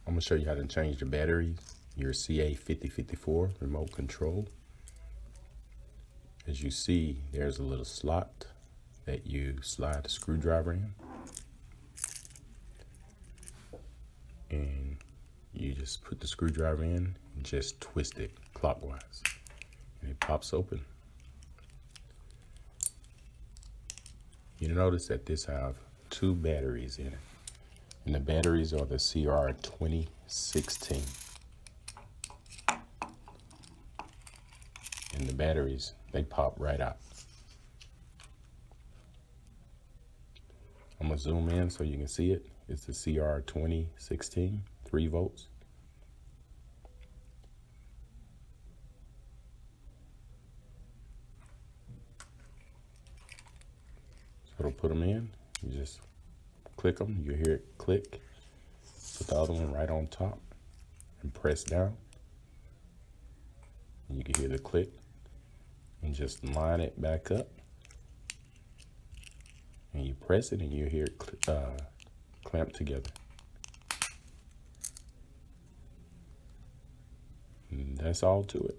I'm gonna show you how to change the batteries, your CA5054 remote control. As you see, there's a little slot that you slide the screwdriver in. And you just put the screwdriver in and just twist it clockwise. And it pops open. You notice that this have 2 batteries in it. And the batteries are the CR2016. And the batteries, they pop right out. I'm gonna zoom in so you can see it. It's the CR2016, 3 volts. So it'll put them in. You just click them. You hear it click. Put the other one right on top and press down. And you can hear the click. And just line it back up. And you press it and you hear it clamp together. And that's all to it.